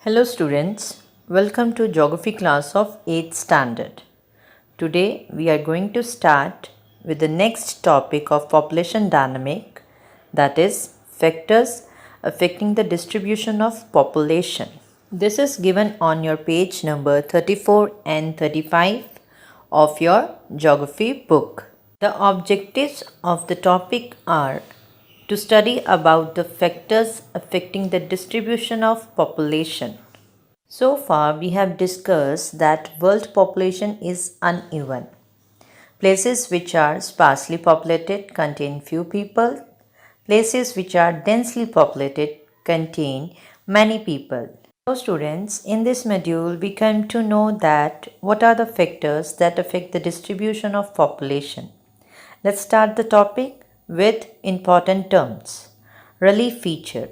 Hello students, welcome to Geography class of 8th standard. Today we are going to start with the next topic of population dynamic, that is factors affecting the distribution of population. This is given on your page number 34 and 35 of your geography book. The objectives of the topic are to study about the factors affecting the distribution of population. So far, we have discussed that world population is uneven. Places which are sparsely populated contain few people. Places which are densely populated contain many people. So students, in this module, we come to know that what are the factors that affect the distribution of population. Let's start the topic with important terms. Relief feature.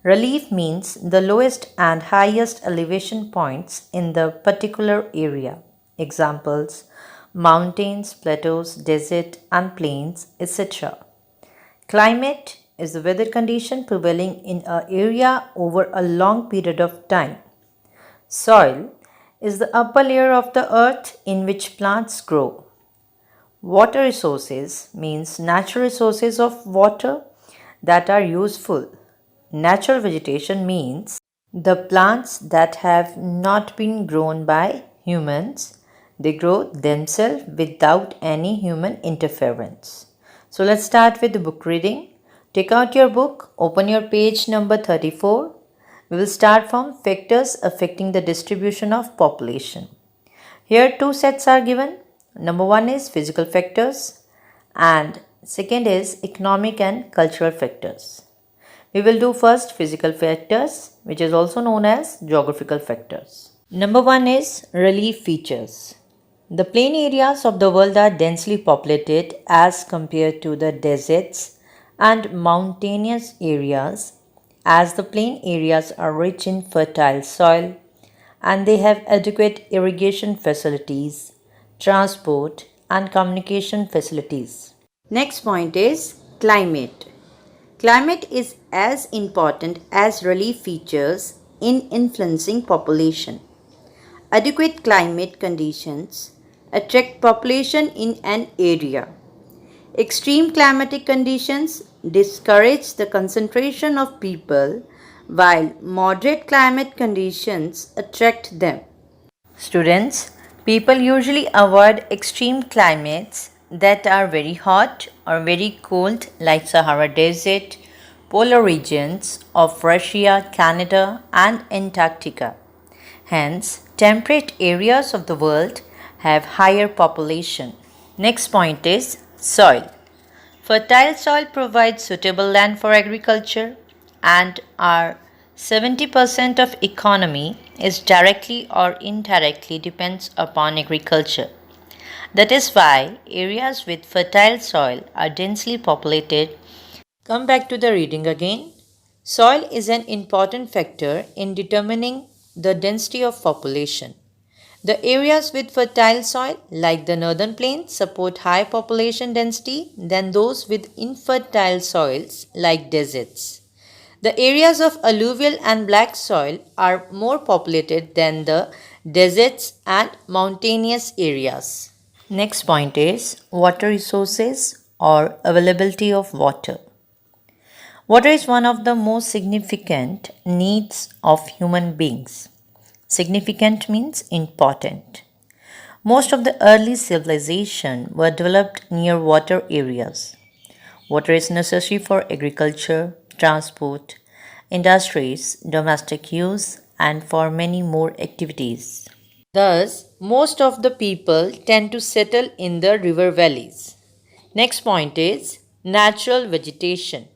Relief means the lowest and highest elevation points in the particular area. Examples: mountains, plateaus, desert and plains, etc. Climate is the weather condition prevailing in an area over a long period of time. Soil is the upper layer of the earth in which plants grow. Water resources means natural resources of water that are useful. Natural vegetation means the plants that have not been grown by humans. They grow themselves without any human interference. So let's start with the book reading. Take out your book, open your page number 34. We will start from factors affecting the distribution of population. Here two sets are given. Number one is physical factors and second is economic and cultural factors. We will do first physical factors, which is also known as geographical factors. Number one is relief features. The plain areas of the world are densely populated as compared to the deserts and mountainous areas, as the plain areas are rich in fertile soil and they have adequate irrigation facilities, transport, and communication facilities. Next point is climate. Climate is as important as relief features in influencing population. Adequate climate conditions attract population in an area. Extreme climatic conditions discourage the concentration of people, while moderate climate conditions attract them. Students, people usually avoid extreme climates that are very hot or very cold, like Sahara Desert, polar regions of Russia, Canada, and Antarctica. Hence, temperate areas of the world have higher population. Next point is soil. Fertile soil provides suitable land for agriculture, and our 70% of economy is directly or indirectly depends upon agriculture. That is why areas with fertile soil are densely populated. Come back to the reading again. Soil is an important factor in determining the density of population. The areas with fertile soil, like the northern plains, support high population density than those with infertile soils, like deserts. The areas of alluvial and black soil are more populated than the deserts and mountainous areas. Next point is water resources or availability of water. Water is one of the most significant needs of human beings. Significant means important. Most of the early civilization were developed near water areas. Water is necessary for agriculture, transport, industries, domestic use, and for many more activities. Thus, most of the people tend to settle in the river valleys. Next point is natural vegetation.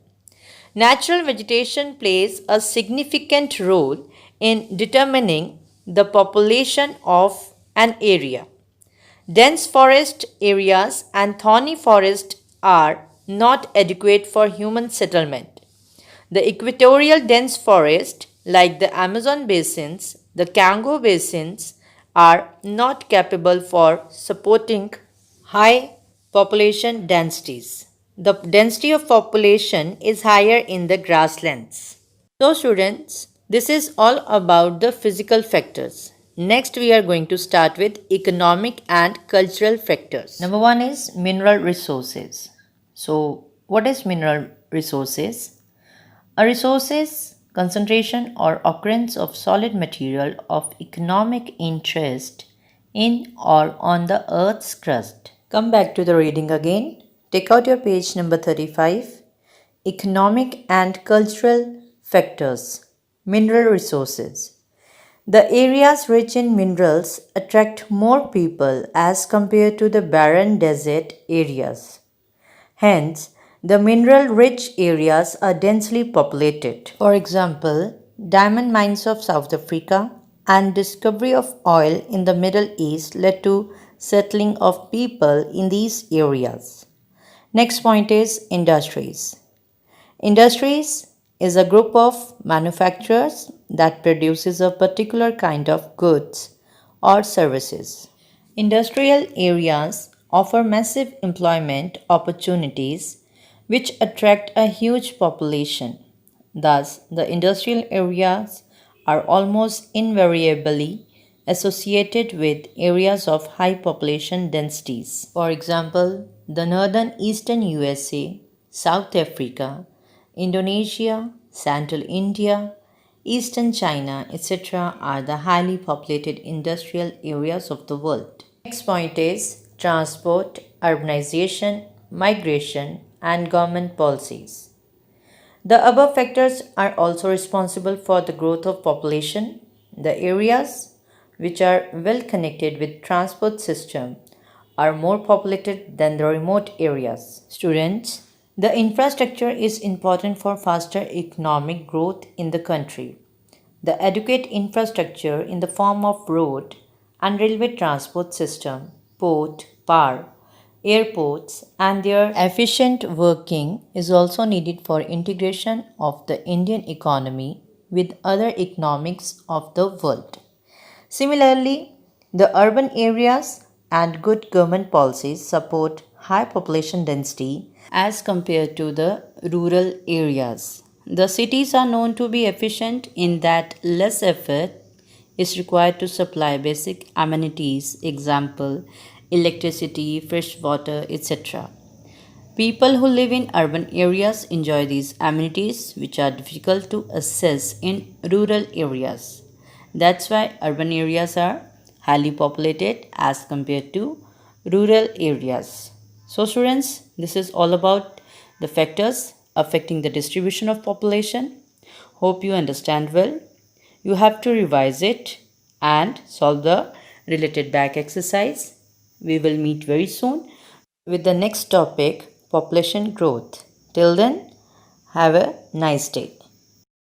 Natural vegetation plays a significant role in determining the population of an area. Dense forest areas and thorny forests are not adequate for human settlement. The equatorial dense forest, like the Amazon basins, the Congo basins, are not capable for supporting high population densities. The density of population is higher in the grasslands. So students, This is all about the physical factors. Next, we are going to start with economic and cultural factors. Number one is mineral resources. So, what is mineral resources? A resource is concentration or occurrence of solid material of economic interest in or on the earth's crust. Come back to the reading again. Take out your page number 35. Economic and cultural factors. Mineral resources. The areas rich in minerals attract more people as compared to the barren desert areas. Hence, the mineral rich areas are densely populated. For example, diamond mines of South Africa and discovery of oil in the Middle East led to settling of people in these areas. Next point is industries. Industries is a group of manufacturers that produces a particular kind of goods or services. Industrial areas offer massive employment opportunities which attract a huge population. Thus, the industrial areas are almost invariably associated with areas of high population densities. For example, the northern eastern USA, South Africa, Indonesia, Central India, Eastern China, etc. are the highly populated industrial areas of the world. Next point is transport, urbanization, migration, and government policies. The above factors are also responsible for the growth of population. The areas which are well connected with transport system are more populated than the remote areas. Students, the infrastructure is important for faster economic growth in the country. The adequate infrastructure in the form of road and railway transport system, port, power, airports and their efficient working is also needed for integration of the Indian economy with other economics of the world. Similarly, the urban areas and good government policies support high population density as compared to the rural areas. The cities are known to be efficient in that less effort is required to supply basic amenities, example, electricity, fresh water, etc. People who live in urban areas enjoy these amenities which are difficult to access in rural areas. That's why urban areas are highly populated as compared to rural areas. So, students, this is all about the factors affecting the distribution of population. Hope you understand well. You have to revise it and solve the related back exercise. We will meet very soon with the next topic, population growth. Till then, have a nice day.